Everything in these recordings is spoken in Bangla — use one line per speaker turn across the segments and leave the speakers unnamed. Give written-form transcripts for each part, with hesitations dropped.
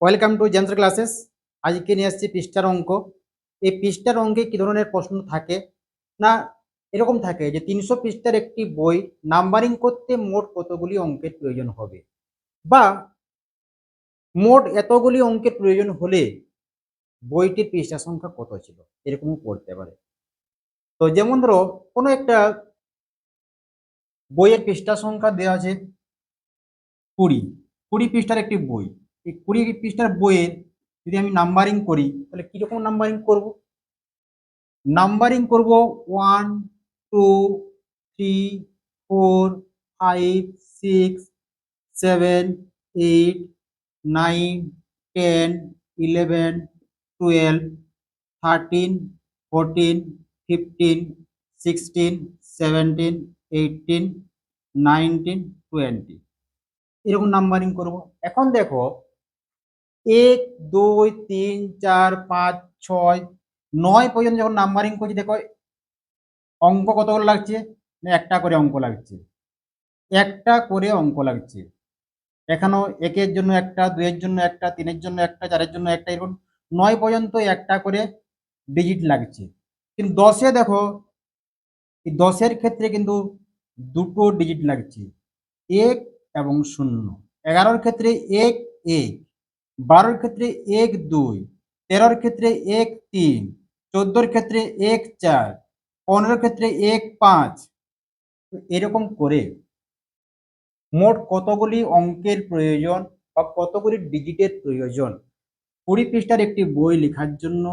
Welcome to James classes. আজকে নিয়ে আসছি পৃষ্ঠার অঙ্ক। এই পৃষ্ঠার অঙ্কে কি ধরনের প্রশ্ন থাকে না, এরকম থাকে যে 300 পৃষ্ঠার একটি বই নাম্বারিং করতে মোট কতগুলি অঙ্কের প্রয়োজন হবে, বা মোট এতগুলি অঙ্কের প্রয়োজন হলে বইটির পৃষ্ঠা সংখ্যা কত ছিল, এরকমও পড়তে পারে। তো যেমন ধরো কোনো একটা বইয়ের পৃষ্ঠা সংখ্যা দেওয়া আছে 20 পৃষ্ঠার একটি বই। এই 20 পৃষ্ঠার বইয়ের যদি আমি নাম্বারিং করি তাহলে কিরকম নাম্বারিং করব? নাম্বারিং করব 1, 2, 3, 4, 5, 6, 7, 8, 9, 10, 11, 12, 13, 14, 15, 16, 17, 18, 19, 20, এরকম নাম্বারিং করব। এখন দেখো 1, 2, 3, 4, 5, 6, 9 পর্যন্ত যখন নাম্বারিং করছি, দেখো অঙ্ক কতগুলো লাগছে না, একটা করে অঙ্ক লাগছে, একটা করে অঙ্ক লাগছে। এখানেও 1-এর জন্য একটা, 2-এর জন্য একটা, 3-এর জন্য একটা, 4-এর জন্য একটা, এরকম 9 পর্যন্ত একটা করে ডিজিট লাগছে। কিন্তু 10-এ দেখো, এই 10-এর ক্ষেত্রে কিন্তু দুটো ডিজিট লাগছে, 1 এবং 0। 11-র ক্ষেত্রে 1 1, 12-র ক্ষেত্রে 1 2, 13-র ক্ষেত্রে 1 3, 14-র ক্ষেত্রে 1 4, 15-র ক্ষেত্রে 1 5। এরকম করে মোট কতগুলি অঙ্কের প্রয়োজন বা কতগুলি ডিজিটের প্রয়োজন, 20 পৃষ্ঠার একটি বই লেখার জন্য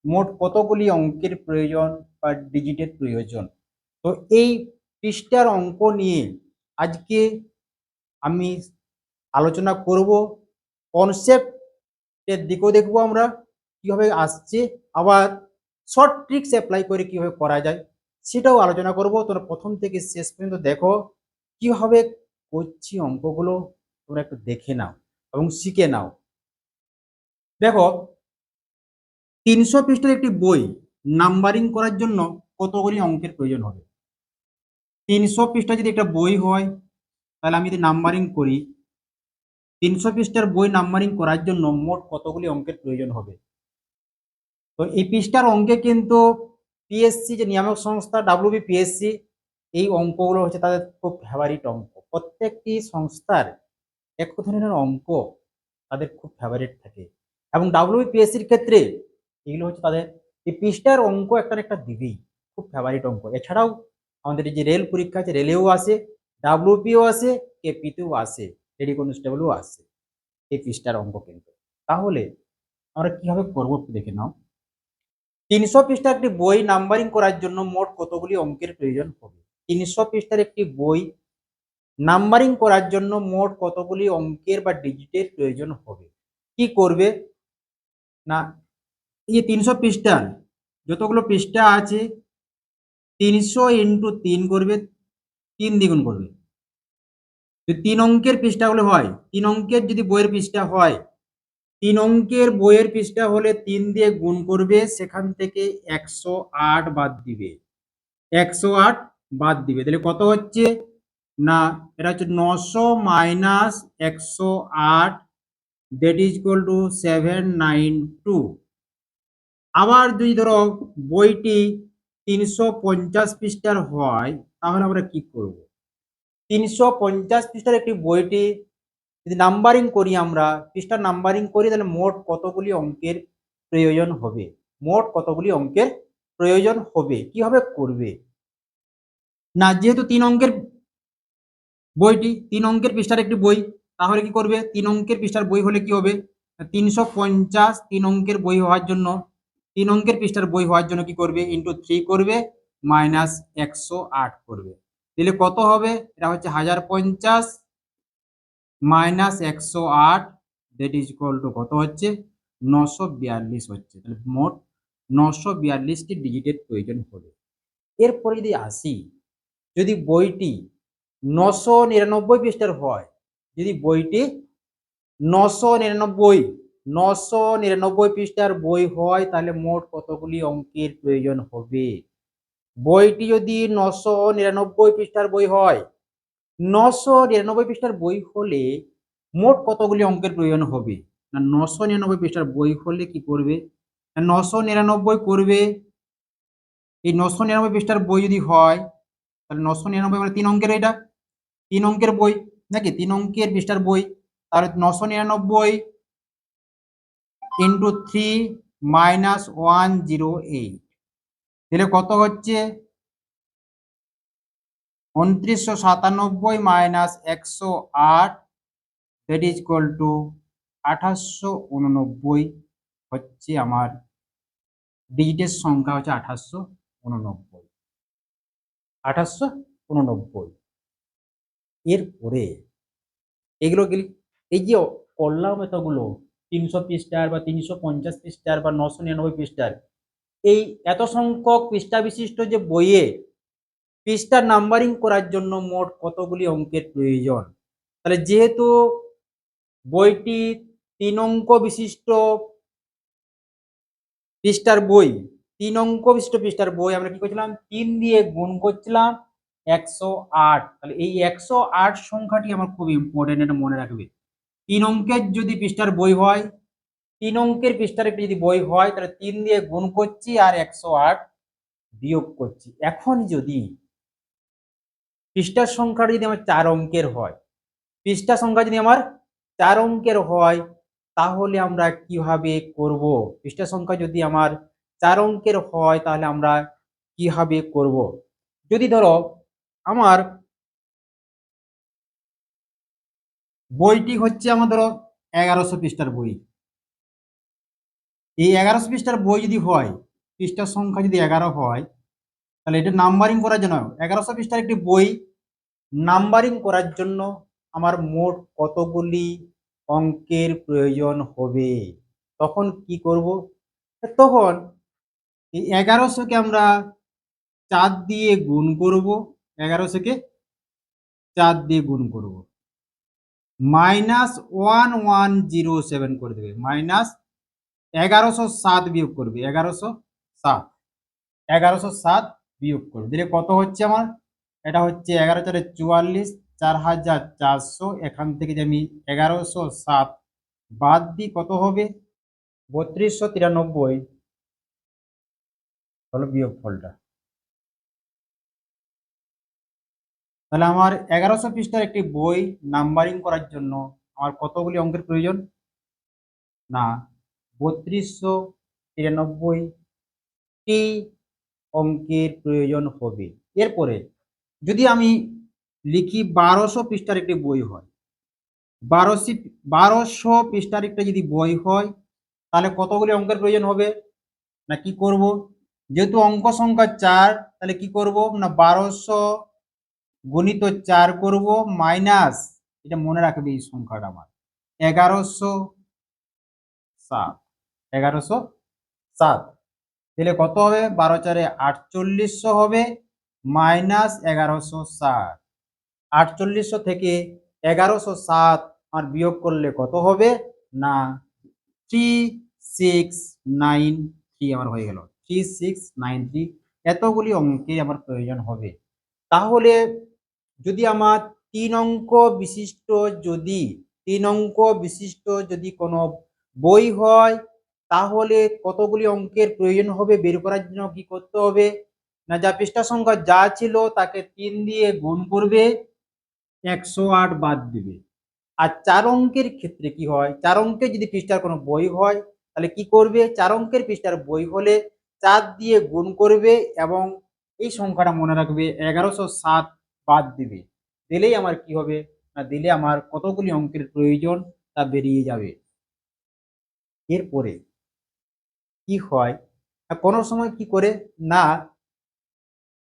মোট কতগুলি অঙ্কের প্রয়োজন বা ডিজিটের প্রয়োজন। তো এই পৃষ্ঠার অঙ্ক নিয়ে আজকে আমি আলোচনা করব। কনসেপ্টের দিকেও দেখবো আমরা কিভাবে আসছে, আবার শর্ট ট্রিক্স অ্যাপ্লাই করে কিভাবে করা যায় সেটাও আলোচনা করব। তোমরা প্রথম থেকে শেষ পর্যন্ত দেখো কিভাবে করছি অঙ্কগুলো, তোমরা একটু দেখে নাও এবং শিখে নাও। দেখো 300 পৃষ্ঠার একটি বই নাম্বারিং করার জন্য কতগুলি অঙ্কের প্রয়োজন হবে? 300 পৃষ্ঠা যদি একটা বই হয়, তাহলে আমি যদি নাম্বারিং করি, 300 পৃষ্ঠার বই নাম্বারিং করার জন্য মোট কতগুলি অঙ্কের প্রয়োজন হবে? তো এই পৃষ্ঠার অঙ্কে কিন্তু পিএসসি যে নিয়ামক সংস্থা WBPSC, এই অঙ্কগুলো হচ্ছে তাদের খুব ফেভারিট অঙ্ক। প্রত্যেকটি সংস্থার এক ধরনের অঙ্ক তাদের খুব ফেভারিট থাকে, এবং WBPSCর ক্ষেত্রে এগুলো হচ্ছে তাদের এই পৃষ্ঠার অঙ্ক একটা একটা দিবেই, খুব ফেভারিট অঙ্ক। এছাড়াও আমাদের যে রেল পরীক্ষা আছে, রেলেও আসে, WPও আসে, KPতেও আসে, লেডি কনস্টেবলও আসে এই পৃষ্ঠার অঙ্ক কিন্তু। তাহলে আমরা কিভাবে করবো একটু দেখে নাও। 300 পৃষ্ঠার একটি বই নাম্বারিং করার জন্য মোট কতগুলি অঙ্কের প্রয়োজন হবে? 300 পৃষ্ঠার একটি বই নাম্বারিং করার জন্য মোট কতগুলি অঙ্কের বা ডিজিটের প্রয়োজন হবে? কি করবে না, এই 300 পৃষ্ঠার যতগুলো পৃষ্ঠা আছে 300 ইন্টু 3 করবে, 3 দ্বিগুণ করবে। যদি 3 অঙ্কের পৃষ্ঠাগুলো হয়, 3 অঙ্কের যদি বইয়ের পৃষ্ঠা হয়, 3 অঙ্কের বইয়ের পৃষ্ঠা হলে 3 দিয়ে গুণ করবে, সেখান থেকে 108 বাদ দিবে, 108 বাদ দিবে। তাহলে কত হচ্ছে না, এটা হচ্ছে 900 minus 108, that is equal to 792। আবার যদি ধরো বইটি 350 পৃষ্ঠার হয়, তাহলে আমরা কি করব? 350 পৃষ্ঠার একটি বইটি যদি নাম্বারিং করি, আমরা পৃষ্ঠা নাম্বারিং করি, তাহলে মোট কতগুলি অঙ্কের প্রয়োজন হবে? মোট কতগুলি অঙ্কের প্রয়োজন হবে, কিভাবে করবে না, যেহেতু 3 অঙ্কের বইটি 3 অঙ্কের পৃষ্ঠার একটি বই, তাহলে কি করবে? 3 অঙ্কের পৃষ্ঠার বই হলে কি হবে? 350 3 অঙ্কের বই হওয়ার জন্য, 3 অঙ্কের পৃষ্ঠার বই হওয়ার জন্য কি করবে? ইন্টু 3 করবে, মাইনাস 108 করবে। দিলে কত হবে? এটা হচ্ছে 1050 minus 108, that is equal to কত হচ্ছে? 942 হচ্ছে। তাহলে মোট 942টি ডিজিটের প্রয়োজন হবে। এরপরে যদি আসি, যদি বইটি 999 পৃষ্ঠার হয়, যদি বইটি 999 পৃষ্ঠার বই হয়, তাহলে মোট কতগুলি অঙ্কের প্রয়োজন হবে? বইটি যদি 999 পৃষ্ঠার বই হয়, 999 পৃষ্ঠার বই হলে মোট কতগুলি অঙ্কের প্রয়োজন হবে? না 999 পৃষ্ঠার বই হলে কি করবে, না 999 করবে। এই 999 পৃষ্ঠার বই যদি হয় তাহলে 999 মানে 3 অঙ্কের, এটা 3 অঙ্কের বই নাকি, 3 অঙ্কের পৃষ্ঠার বই। তাহলে 999 ইন্টু 3 মাইনাস 108 দিলে কত হচ্ছে, 2997 minus 108 that is equal to 2889 হচ্ছে আমার ডিজিটের সংখ্যা, হচ্ছে 2889। 2889 এরপরে এগুলো গেলি, এই যে করলাম এতগুলো 300 পৃষ্ঠার বা 350 পৃষ্ঠার বা 999 পৃষ্ঠার, এই এত সংখ্যক পৃষ্ঠা বিশিষ্ট যে বইয়ে পৃষ্ঠা নাম্বারিং করার জন্য মোট কতগুলি অঙ্কের প্রয়োজন। তাহলে যেহেতু বইটি 3 অঙ্ক বিশিষ্ট পৃষ্ঠার বই, 3 অঙ্ক বিশিষ্ট পৃষ্ঠার বই, আমরা কি করছিলাম 3 দিয়ে গুণ করছিলাম 108। তাহলে এই 108 সংখ্যাটি আমার খুব ইম্পর্টেন্ট, এটা মনে রাখবে। 3 অঙ্কের যদি পৃষ্ঠার বই হয়, 3 অঙ্কের পৃষ্ঠার একটি যদি বই হয়, তাহলে 3 দিয়ে গুণ করছি আর 108 বিয়োগ করছি। এখন যদি পৃষ্ঠার সংখ্যাটা যদি আমার 4 অঙ্কের হয়, পৃষ্ঠা সংখ্যা যদি আমার 4 অঙ্কের হয়, তাহলে আমরা কিভাবে করব, পৃষ্ঠা সংখ্যা যদি আমার 4 অঙ্কের হয় তাহলে আমরা কিভাবে করব। যদি ধরো আমার বইটি হচ্ছে আমার ধরো 1100 পৃষ্ঠার বই, এই 1100 পৃষ্ঠার বই যদি হয়, পৃষ্ঠার সংখ্যা যদি 11 হয়, তাহলে এটা নাম্বারিং করার জন্য 1100 পৃষ্ঠার একটি বই নাম্বারিং করার জন্য আমার মোট কতগুলি অঙ্কের প্রয়োজন হবে। তখন কি করব, তখন এই 1100-কে আমরা 4 দিয়ে গুণ করব, 1100-কে 4 দিয়ে গুণ করব, মাইনাস 1107 করে দেবে, মাইনাস 1107 বিয়োগ করবে, 1107 1107 বিয়োগ করবে দিলে কত হচ্ছে আমার, এটা হচ্ছে 11 4 44, 4400। এখান থেকে যে আমি 1107 বাদ দিই কত হবে, 3293 হলো বিয়োগ ফলটা। তাহলে আমার 1100 পৃষ্ঠার একটি বই নাম্বারিং করার জন্য আমার কতগুলি অঙ্কের প্রয়োজন, না 3293টি অঙ্কের প্রয়োজন হবে। এরপরে যদি আমি লিখি 1200 পৃষ্ঠার একটি বই হয়, 1200 পৃষ্ঠার একটা যদি বই হয়, তাহলে কতগুলি অঙ্কের প্রয়োজন হবে, না কি করব, যেহেতু অঙ্ক সংখ্যা 4, তাহলে কি করব না 1200 গুণিত 4 করব, মাইনাস, এটা মনে রাখবে এই সংখ্যাটা আমার 1107, 1107 দিলে কত হবে, 12 4 4800 হবে, মাইনাস 1107। 4800 থেকে 1107 আর বিয়োগ করলে কত হবে, না 3693 আমার হয়ে গেল, 3693। এতগুলি অঙ্কে আমার প্রয়োজন হবে। তাহলে যদি আমার 3 অঙ্ক বিশিষ্ট, যদি 3 অঙ্ক বিশিষ্ট যদি কোনো বই হয়, তাহলে কতগুলি অঙ্কের প্রয়োজন হবে বের করার জন্য কি করতে হবে, না যা পৃষ্ঠা সংখ্যা যা ছিল তাকে 3 দিয়ে গুণ করবে, 108 বাদ দিবে। আর 4 অঙ্কের ক্ষেত্রে কি হয়, 4 অঙ্কের যদি পৃষ্ঠার কোনো বই হয়, তাহলে কি করবে, 4 অঙ্কের পৃষ্ঠার বই হলে 4 দিয়ে গুণ করবে এবং এই সংখ্যাটা মনে রাখবে 1107 বাদ দিবে। দিলেই আমার কি হবে, না দিলে আমার কতগুলি অঙ্কের প্রয়োজন তা বেরিয়ে যাবে। এরপরে কি হয়, কোনো সময় কি করে, না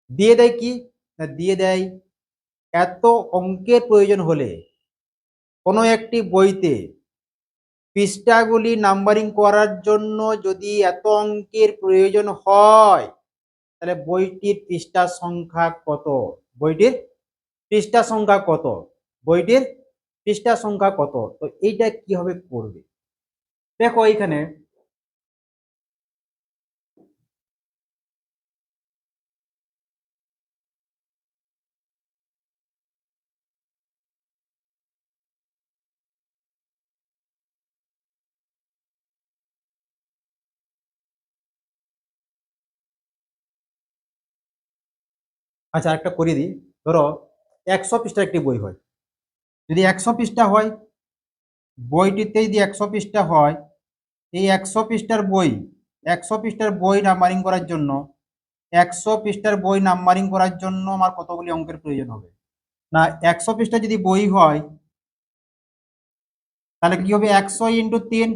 দিয়ে দেয় কি, না দিয়ে দেয় এত অঙ্কের প্রয়োজন হলে কোনো একটি বইতে পৃষ্ঠাগুলি নাম্বারিং করার জন্য যদি এত অঙ্কের প্রয়োজন হয়, তাহলে বইটির পৃষ্ঠা সংখ্যা কত, বইটির পৃষ্ঠা সংখ্যা কত, বইটির পৃষ্ঠা সংখ্যা কত। তো এইটা কিভাবে করবে, দেখো এইখানে আচ্ছা একটা করে দিই। ধরো 100 পৃষ্ঠার একটি বই হয়, যদি 100 পৃষ্ঠা হয়, বইটিতে যদি 100 পৃষ্ঠা হয়, এই 100 পৃষ্ঠার বই নাম্বারিং করার জন্য 100 পৃষ্ঠার বই নাম্বারিং করার জন্য আমার কতগুলি অঙ্কের প্রয়োজন হবে? না 100 পৃষ্ঠা যদি বই হয়, তাহলে কি হবে 100 × 3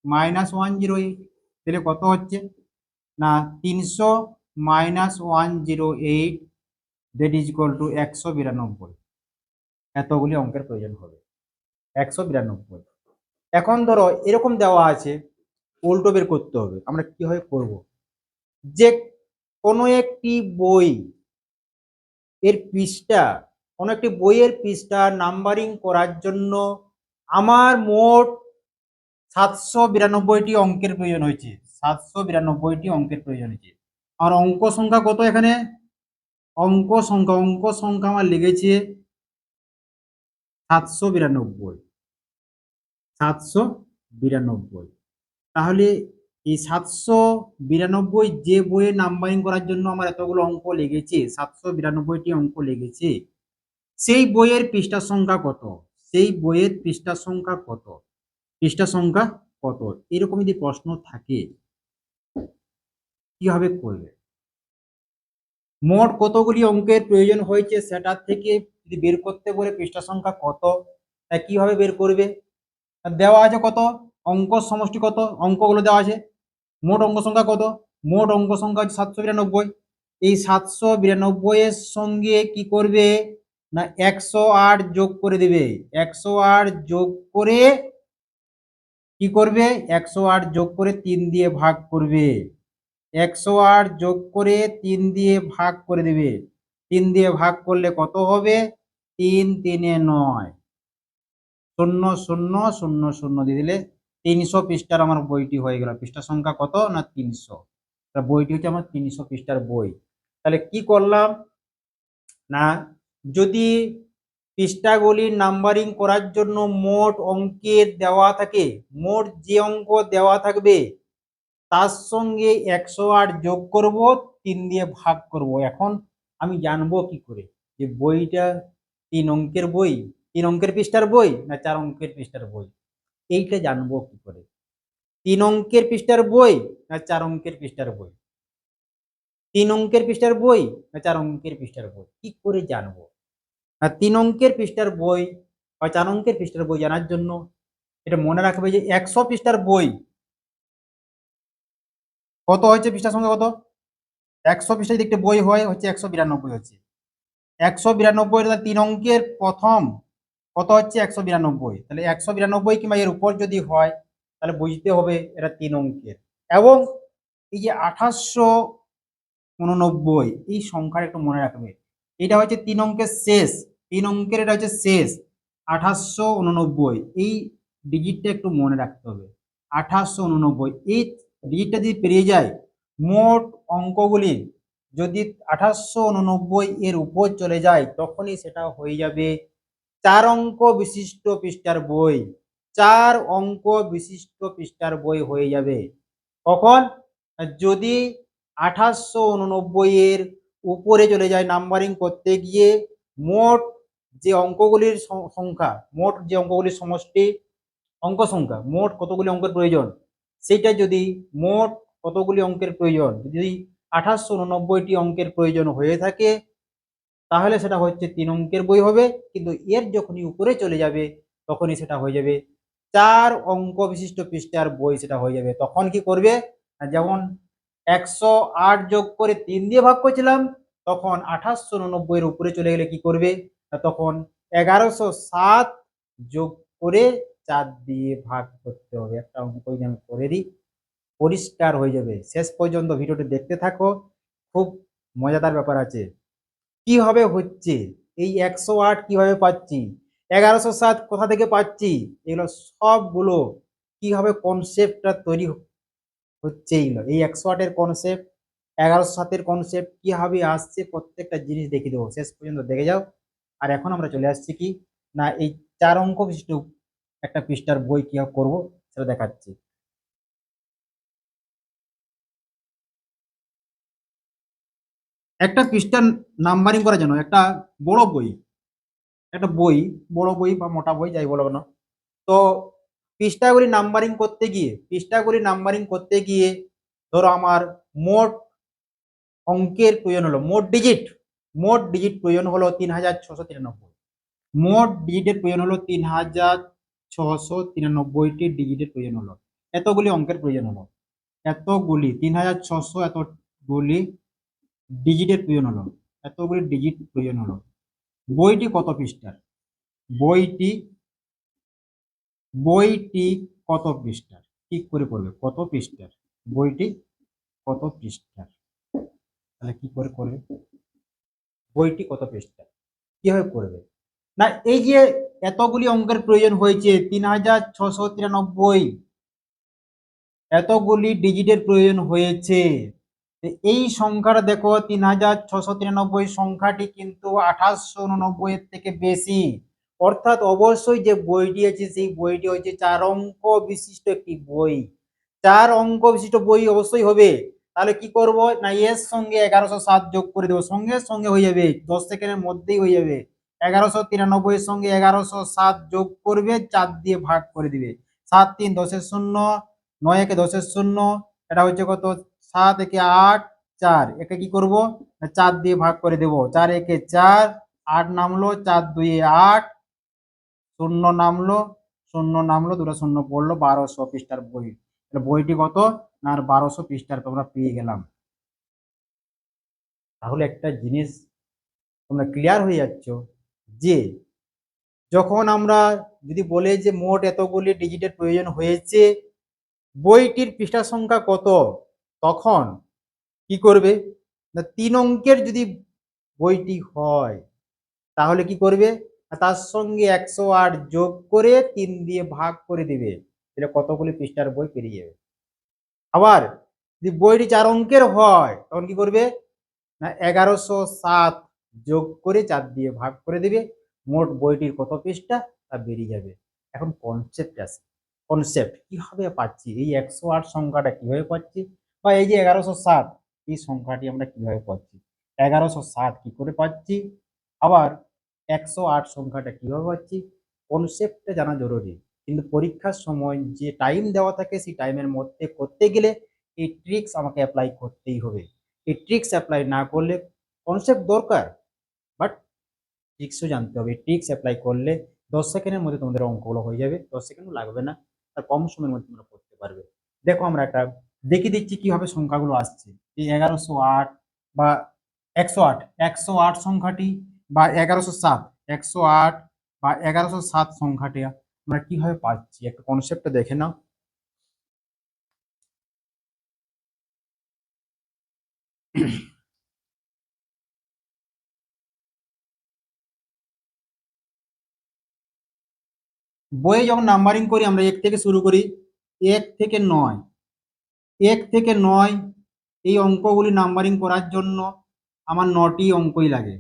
-108, তাহলে কত হচ্ছে? না 300 -108 দ্যাট ইজ ইকুয়াল টু 192। এতগুলি অঙ্কের প্রয়োজন হবে 192। এখন ধরো এরকম দেওয়া আছে, উল্টো বের করতে হবে। আমরা কিভাবে করব? যে কোনো একটি বই এর পৃষ্ঠা, কোনো একটি বইয়ের পৃষ্ঠা নাম্বারিং করার জন্য আমার মোট 792টি অঙ্কের প্রয়োজন হয়েছে। 792টি অঙ্কের প্রয়োজন হয়েছে। আর অঙ্ক সংখ্যা কত এখানে? অঙ্ক সংখ্যা আমার লেগেছে 792। 792। তাহলে এই 792 যে বইয়ে নাম্বারিং করার জন্য আমার এতগুলো অঙ্ক লেগেছে, 792টি অঙ্ক লেগেছে, সেই বইয়ের পৃষ্ঠা সংখ্যা কত? সেই বইয়ের পৃষ্ঠা সংখ্যা কত? পৃষ্ঠা সংখ্যা কত? এরকম যদি প্রশ্ন থাকে কিভাবে করবে? মোট কতগুলি অঙ্কের প্রয়োজন হয়েছে সেটা থেকে যদি বের করতে বলে পৃষ্ঠা সংখ্যা কত, তা কিভাবে বের করবে? দেওয়া আছে কত অঙ্ক সমষ্টি, কত অঙ্কগুলো দেওয়া আছে, মোট অঙ্ক সংখ্যা কত? মোট অঙ্ক সংখ্যা হচ্ছে 792। এই 792 এর সঙ্গে কি করবে? না 108 যোগ করে দেবে। 108 যোগ করে কি করবে? 108 যোগ করে 3 দিয়ে ভাগ করবে। 108 যোগ করে 3 দিয়ে ভাগ করে দেবে। 3 দিয়ে ভাগ করলে কত হবে? 3 3 9, 0 0 0 0 দিয়ে দিলে 300 পৃষ্ঠার আমার বইটি হয়ে গেল। পৃষ্ঠা সংখ্যা কত? না 300। বইটি হচ্ছে আমার 300 পৃষ্ঠার বই। তাহলে কি করলাম? না যদি পৃষ্ঠাগুলি নাম্বারিং করার জন্য মোট অঙ্কের দেওয়া থাকে, মোট যে অঙ্ক দেওয়া থাকবে তার সঙ্গে 108 যোগ করব, 3 দিয়ে ভাগ করব। এখন আমি জানবো কি করে যে বইটা 3 অঙ্কের বই, 3 অঙ্কের পৃষ্ঠার বই না 4 অঙ্কের পৃষ্ঠার বই? এইটা জানবো কি করে? 3 অঙ্কের পৃষ্ঠার বই না 4 অঙ্কের পৃষ্ঠার বই? 3 অঙ্কের পৃষ্ঠার বই না 4 অঙ্কের পৃষ্ঠার বই? কি করে জানবো? আর 3 অঙ্কের পৃষ্ঠার বই বা 4 অঙ্কের পৃষ্ঠার বই জানার জন্য এটা মনে রাখবে যে 100 পৃষ্ঠার বই কত হচ্ছে, পৃষ্ঠা সংখ্যা কত? 100 পৃষ্ঠা যদি একটা বই হয় হচ্ছে 192 হচ্ছে। 192 3 অঙ্কের প্রথম কত হচ্ছে? 192। তাহলে 192 কিংবা এর উপর যদি হয় তাহলে বুঝতে হবে এটা 3 অঙ্কের। এবং এই যে 2889 এই সংখ্যাটা একটু মনে রাখবে। এটা হচ্ছে 3 অঙ্কের শেষ, 3 অঙ্কের এটা হচ্ছে শেষ 2889। এই ডিজিটটা একটু মনে রাখতে হবে 2889। এই ডিজিটটা যদি পেরিয়ে যায়, মোট অঙ্কগুলি যদি 2889 এর উপর চলে যায়, তখনই সেটা হয়ে যাবে 4 অঙ্ক বিশিষ্ট পৃষ্ঠার বই। 4 অঙ্ক বিশিষ্ট পৃষ্ঠার বই হয়ে যাবে। কখন? যদি 2889 এর উপরে চলে যায় নাম্বারিং করতে গিয়ে, মোট যে অঙ্কগুলির সংখ্যা, মোট যে অঙ্কগুলির সমষ্টি, অঙ্ক সংখ্যা, মোট কতগুলি অঙ্কের প্রয়োজন, সেটা যদি মোট কতগুলি অঙ্কের প্রয়োজন যদি 2889টি অঙ্কের প্রয়োজন হয়ে থাকে, তাহলে সেটা হচ্ছে 3 অঙ্কের বই হবে। কিন্তু এর যখনই উপরে চলে যাবে তখনই সেটা হয়ে যাবে 4 অঙ্ক বিশিষ্ট পৃষ্ঠার বই, সেটা হয়ে যাবে। তখন কি করবে? যেমন 108 যোগ করে 3 দিয়ে ভাগ করেছিলাম, তখন 2889 এর উপরে চলে গেলে কি করবে? তখন 1107 যোগ করে 4 দিয়ে ভাগ করতে হবে। একটা অঙ্ক আমি করে দিই, পরিষ্কার হয়ে যাবে। শেষ পর্যন্ত ভিডিওটি দেখতে থাকো, খুব মজাদার ব্যাপার আছে। কিভাবে হচ্ছে এই 108 কিভাবে পাচ্ছি, 1107 কোথা থেকে পাচ্ছি, এগুলো সবগুলো কিভাবে কনসেপ্টটা তৈরি হচ্ছে, এইগুলো এই 108 এর কনসেপ্ট, 1107 কনসেপ্ট কিভাবে আসছে, প্রত্যেকটা জিনিস দেখিয়ে দেবো। শেষ পর্যন্ত দেখে যাও। আর এখন আমরা চলে আসছি কি না এই 4 অঙ্ক বিশিষ্ট একটা পৃষ্ঠার বই কিভাবে করবো সেটা দেখাচ্ছি। একটা পৃষ্ঠা নাম্বারিং করার জন্য একটা বড় বই, একটা বই, বড় বই বা মোটা বই যাই বলো না, তো পৃষ্ঠাগুলি নাম্বারিং করতে গিয়ে ধরো আমার মোট অঙ্কের প্রয়োজন হলো, মোট ডিজিট প্রয়োজন হলো ৩,৬৯৩। মোট ডিজিটের প্রয়োজন হলো ৩,৬৯৩টি ডিজিটের প্রয়োজন হলো। এতগুলি অঙ্কের প্রয়োজন হলো, এতগুলি ৩,৬০০ এতগুলি ডিজিটের প্রয়োজন হলো, এতগুলি ডিজিট প্রয়োজন হলো। বইটি কত পৃষ্ঠার? বইটি বইটি কত পৃষ্ঠার? ঠিক করে পড়বে কত পৃষ্ঠার, বইটি কত পৃষ্ঠার, তাহলে কি করে করবে? বইটি কত পৃষ্ঠার কিভাবে করবে? না, এই যে এতগুলি অঙ্কের প্রয়োজন হয়েছে, ৩,৬৯৩, এতগুলি ডিজিটের প্রয়োজন হয়েছে, এই সংখ্যাটা দেখো ৩,৬৯৩ সংখ্যাটি কিন্তু ২৮৮৯ এর থেকে বেশি, অর্থাৎ অবশ্যই যে বইটি আছে সেই বইটি হচ্ছে 4 অঙ্ক বিশিষ্ট একটি বই। 4 অঙ্ক বিশিষ্ট বই অবশ্যই হবে। তাহলে কি করব না, এর সঙ্গে ১১০৭ যোগ করে দেবো, সঙ্গে সঙ্গে হয়ে যাবে, 10 সেকেন্ডের মধ্যেই হয়ে যাবে। ১১৯৩ এর সঙ্গে ১১০৭ যোগ করবে, 4 দিয়ে ভাগ করে দিবে। ৭ ৩ 10 শূন্য, ৯ একে 10 শূন্য, এটা হচ্ছে কত, 7 একে 8, 4, একে কি করব, 4 দিয়ে ভাগ করে দেব, 4 একে 4, 8 নামলো, 4 2 8, শূন্য নামলো, শূন্য নামলো, দুটো শূন্য পড়লো, ১২০০ পৃষ্ঠার বই। বইটি কত না, আর ১২০০ পৃষ্ঠার তোমরা পেয়ে গেলাম। তাহলে একটা জিনিস তোমরা ক্লিয়ার হয়ে যাচ্ছ যে যখন আমরা যদি বলে যে মোট এতগুলি ডিজিটের প্রয়োজন হয়েছে, বইটির পৃষ্ঠা সংখ্যা কত, তখন কি করবে না, 3 অঙ্কের যদি বইটি হয় তাহলে কি করবে, তার সঙ্গে ১০৮ যোগ করে 3 দিয়ে ভাগ করে দিবে, এটা কতগুলি পৃষ্ঠার বই পেরিয়ে যাবে। আবার যদি বইটি 4 অঙ্কের হয় তখন কি করবে না, ১১০৭ যোগ করে 4 দিয়ে ভাগ করে দিবে, মোট বইটির কত পৃষ্ঠা তা বেরিয়ে যাবে। এখন কনসেপ্ট আসে, কনসেপ্ট কিভাবে পাচ্ছি, এই ১০৮ সংখ্যাটা কিভাবে পাচ্ছি, বা এই যে ১১০৭ এই সংখ্যাটি আমরা কিভাবে পাচ্ছি, ১১০৭ কি করে পাচ্ছি, আবার ১০৮ সংখ্যাটা কিভাবে পাচ্ছি, কনসেপ্টটা জানা জরুরি। কিন্তু পরীক্ষার সময় যে টাইম দেওয়া থাকে সেই টাইমের মধ্যে করতে গেলে এই ট্রিক্স আমাকে অ্যাপ্লাই করতেই হবে। এই ট্রিক্স অ্যাপ্লাই না করলে, কনসেপ্ট দরকার বাট ট্রিক্সও জানতে হবে। ট্রিক্স অ্যাপ্লাই করলে 10 সেকেন্ডের মধ্যে তোমাদের অঙ্কগুলো হয়ে যাবে, 10 সেকেন্ডও লাগবে না, আর কম সময়ের মধ্যে তোমরা করতে পারবে। দেখো আমরা একটা দেখিয়ে দিচ্ছি কিভাবে সংখ্যাগুলো আসছে। এই ১১০৮ বা ১০৮, ১০৮ সংখ্যাটি বা ১১০৭, ১০৮ বা ১১০৭ সংখ্যাটি আমরা কিভাবে পাচ্ছি, একটা কনসেপ্টটা দেখে নাও। বইয়ে যখন নাম্বারিং করি আমরা ১ থেকে শুরু করি, ১ থেকে ৯, ১ থেকে ৯ এই অঙ্কগুলি নাম্বারিং করার জন্য আমার ৯টি অঙ্কই লাগে।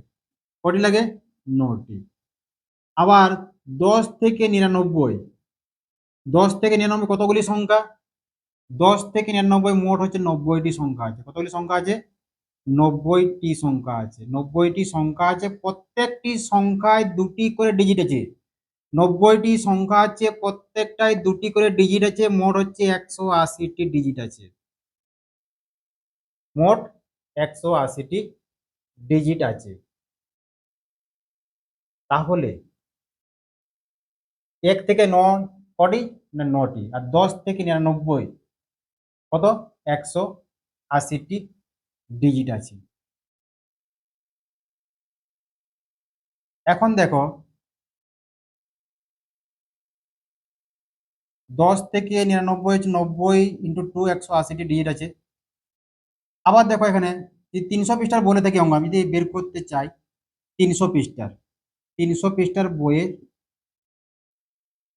কটি লাগে? ৯টি। আবার ১০ থেকে ৯৯, ১০ থেকে ৯৯ কতগুলি সংখ্যা? ১০ থেকে ৯৯ মোট হচ্ছে ৯০টি সংখ্যা আছে। কতগুলি সংখ্যা আছে? ৯০টি সংখ্যা আছে। ৯০টি সংখ্যা আছে, প্রত্যেকটি সংখ্যায় ২টি করে ডিজিট আছে। ৯০টি সংখ্যা আছে, প্রত্যেকটায় ২টি করে ডিজিট আছে, মোট হচ্ছে ১৮০টি ডিজিট আছে। মোট ১৮০টি ডিজিট আছে। তাহলে ১ থেকে ৯ কটি না ৯টি, আর ১০ থেকে ৯৯ কত, ১৮০টি ডিজিট আছে। এখন দেখো ১০ থেকে ৯৯ হচ্ছে ৯০ ইন্টু 2, ১৮০টি ডিজিট আছে। আবার দেখো এখানে যে ৩০০ পৃষ্ঠার বলে থাকি অঙ্ক, আমি যদি বের করতে চাই ৩০০ পৃষ্ঠার, ৩০০ পৃষ্ঠার বইয়ের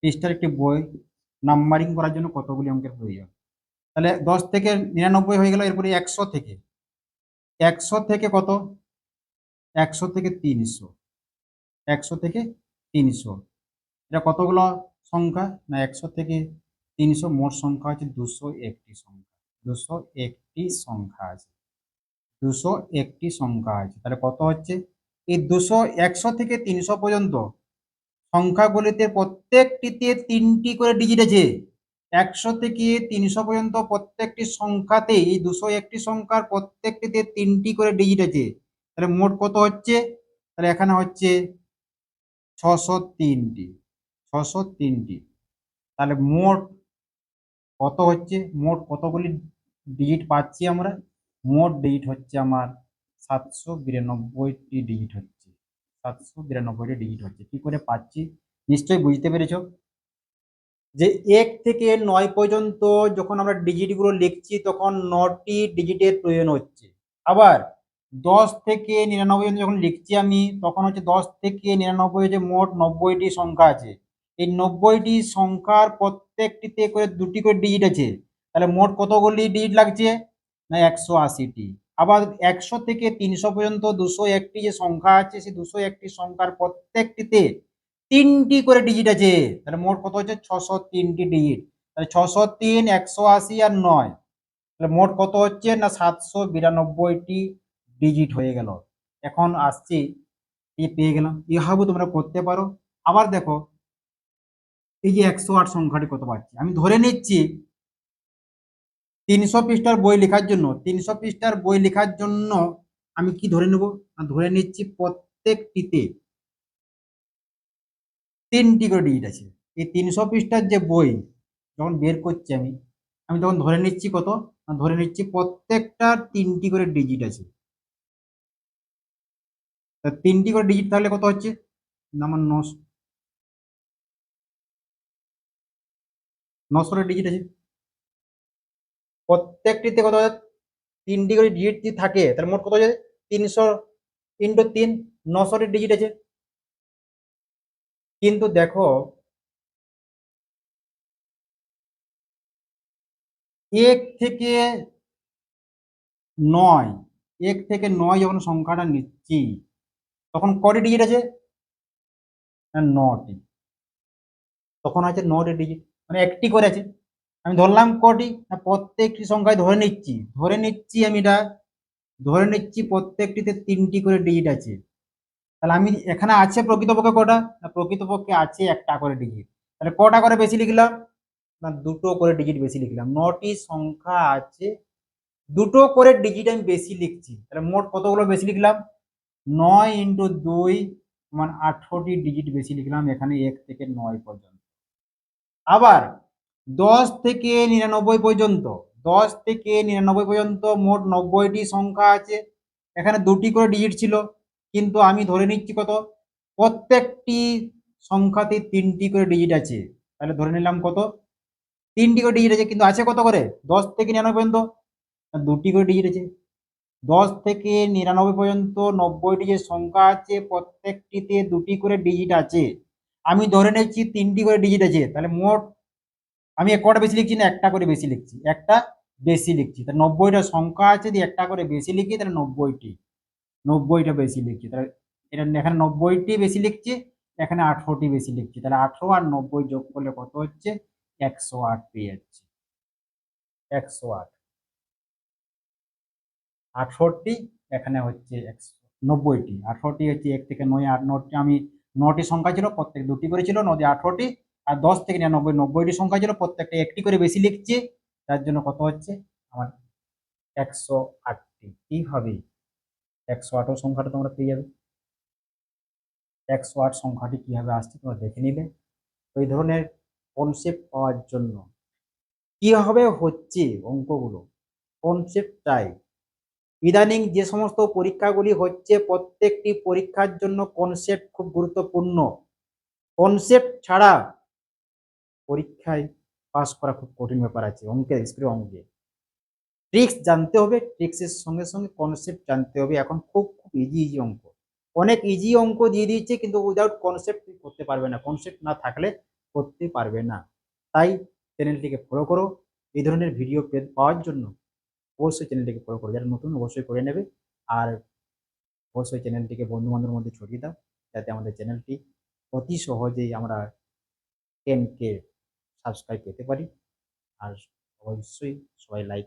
পৃষ্ঠার একটি বই নাম্বারিং করার জন্য কতগুলি অঙ্কের প্রয়োজন? তাহলে ১০ থেকে ৯৯ হয়ে গেল, এরপরে ১০০ থেকে, ১০০ থেকে কত, ১০০ থেকে ৩০০, ১০০ থেকে ৩০০, এটা কতগুলো সংখ্যা না, ১০০ থেকে ৩০০ মোট সংখ্যা হচ্ছে ২০১টি সংখ্যা, ২০১টি সংখ্যা আছে। 201টি সংখ্যা আছে। তাহলে কত হচ্ছে? এই 100 থেকে 300 পর্যন্ত সংখ্যাগুলিতে প্রত্যেকটিতে 3টি করে ডিজিট আছে। 100 থেকে 300 পর্যন্ত প্রত্যেকটি সংখ্যাতে এই 201টি সংখ্যার প্রত্যেকটিতে 3টি করে ডিজিট আছে। তাহলে মোট কত হচ্ছে? তাহলে এখানে হচ্ছে 603টি। 603টি। তাহলে মোট কত হচ্ছে? মোট কতগুলি ডিজিট পাচ্ছি আমরা? মোট ডিজিট হচ্ছে আমার 792টি ডিজিট হচ্ছে। 792টি ডিজিট হচ্ছে। কি করে পাচ্ছি? নিশ্চয়ই বুঝতে পেরেছো যে 1 থেকে 9 পর্যন্ত যখন আমরা ডিজিটগুলো লিখছি তখন 9টি ডিজিটের প্রয়োজন হচ্ছে। আবার 10 থেকে 99 পর্যন্ত যখন লিখছি আমি তখন হচ্ছে 10 থেকে 99 যে মোট 90টি সংখ্যা আছে। এই 90টি সংখ্যার প্রত্যেকটিতে করে 2টি করে ডিজিট আছে। তাহলে মোট কতগুলি ডিজিট লাগছে? না 180টি। আবার 100 থেকে 300 পর্যন্ত 201টি যে সংখ্যা আছে সেই 201টি সংখ্যার প্রত্যেকটিতে 3টি করে ডিজিট আছে। তাহলে মোট কত হচ্ছে? 603টি ডিজিট। তাহলে 603, 180 আর 9। তাহলে মোট কত হচ্ছে? না 792টি ডিজিট হয়ে গেল। এখন আসছি পেয়ে গেলাম। এভাবে তোমরা করতে পারো। আবার দেখো এই যে 108 সংখ্যাটি কত পাচ্ছি? আমি ধরে নিচ্ছি 300 পৃষ্ঠার বই লেখার জন্য 300 পৃষ্ঠার বই লেখার জন্য আমি কি ধরে নেব? ধরে নিচ্ছি প্রত্যেকটিতে 3টি করে ডিজিট আছে। এই 300 পৃষ্ঠার যে বই যখন বের করছি আমি আমি তখন ধরে নিচ্ছি কত? ধরে নিচ্ছি প্রত্যেকটার 3টি করে ডিজিট আছে। 3টি করে ডিজিট তাহলে কত হচ্ছে? না আমার 900 ডিজিট আছে। প্রত্যেকটিতে কত? 3টি করে ডিজিট যদি থাকে তাহলে মোট কত হচ্ছে? 300 ইন্টু 3, 900 ডিজিট আছে। কিন্তু দেখো 1 থেকে 9, 1 থেকে 9 যখন সংখ্যাটা নিচ্ছি তখন কটি ডিজিট আছে? না 9টি। তখন আছে 9টি ডিজিট, মানে একটি করে আছে। আমি ধরলাম কটি? না প্রত্যেকটি সংখ্যায় ধরে নিচ্ছি আমি এটা ধরে নিচ্ছি প্রত্যেকটিতে 3টি করে ডিজিট আছে। তাহলে আমি এখানে আছে প্রকৃতপক্ষে কটা? না প্রকৃতপক্ষে আছে একটা করে ডিজিট। তাহলে কটা করে বেশি লিখলাম? না দুটো করে ডিজিট বেশি লিখলাম। 9টি সংখ্যা আছে, দুটো করে ডিজিট আমি বেশি লিখছি। তাহলে মোট কতগুলো বেশি লিখলাম? 9 ইন্টু 2 মানে 18টি ডিজিট বেশি লিখলাম এখানে 1 থেকে 9 পর্যন্ত। আবার 10 থেকে 99 পর্যন্ত 10 থেকে 99 পর্যন্ত মোট 90টি সংখ্যা আছে। এখানে 2টি করে ডিজিট ছিল, কিন্তু আমি ধরে নিচ্ছি কত? প্রত্যেকটি সংখ্যাতে 3টি করে ডিজিট আছে। তাহলে ধরে নিলাম কত? 3টি করে ডিজিট আছে, কিন্তু আছে কত করে? 10 থেকে 99 পর্যন্ত 2টি করে ডিজিট আছে। 10 থেকে 99 পর্যন্ত 90টি যে সংখ্যা আছে প্রত্যেকটিতে 2টি করে ডিজিট আছে। আমি ধরে নিচ্ছি 3টি করে ডিজিট আছে। তাহলে মোট আমি কটা বেশি লিখছি? না একটা করে বেশি লিখছি, একটা বেশি লিখছি। তাহলে 90টা সংখ্যা আছে, যদি একটা করে বেশি লিখি তাহলে 90টা বেশি লিখছি। তাহলে এটা এখানে 90টি বেশি লিখছি, এখানে 18টি বেশি লিখছি। তাহলে 18 আর 90 যোগ করলে কত হচ্ছে? 108 পেয়ে যাচ্ছি। 108, 18টি, এখানে হচ্ছে 90টি। 18টি হচ্ছে 1 থেকে 9, 8 আমি 9টি সংখ্যা ছিল, প্রত্যেক 2টি করে ছিল, 9 18টি। আর 10 থেকে 99 90টি সংখ্যা ছিল, প্রত্যেকটা একটি করে বেশি লিখছি। তার জন্য কত হচ্ছে আমার? 108টি। এইভাবে 108 সংখ্যাটা তোমরা পেয়ে যাবে। 108 সংখ্যাটি কিভাবে আসছে তোমরা দেখে নিলে। ওই ধরনের কনসেপ্ট পাওয়ার জন্য কিভাবে হচ্ছে অঙ্কগুলো, কনসেপ্টটাই ইদানিং যে সমস্ত পরীক্ষাগুলি হচ্ছে প্রত্যেকটি পরীক্ষার জন্য কনসেপ্ট খুব গুরুত্বপূর্ণ। কনসেপ্ট ছাড়া পরীক্ষায় পাস করা খুব কঠিন ব্যাপার আছে। অঙ্কের স্কুলের অঙ্কে ট্রিক্স জানতে হবে, ট্রিক্সের সঙ্গে সঙ্গে কনসেপ্ট জানতে হবে। এখন খুব খুব ইজি অঙ্ক, অনেক ইজি অঙ্ক দিয়ে দিচ্ছে, কিন্তু উইদাউট কনসেপ্ট করতে পারবে না। কনসেপ্ট না থাকলে করতে পারবে না। তাই চ্যানেলটিকে ফলো করো। এই ধরনের ভিডিও পাওয়ার জন্য অবশ্যই চ্যানেলটিকে ফলো করো। যারা নতুন অবশ্যই করে নেবে। আর অবশ্যই চ্যানেলটিকে বন্ধু বান্ধবের মধ্যে ছড়িয়ে দাও, যাতে আমাদের চ্যানেলটি অতি সহজেই আমরা 10K সাবস্ক্রাইব পেতে পারি। আর অবশ্যই সবাই লাইক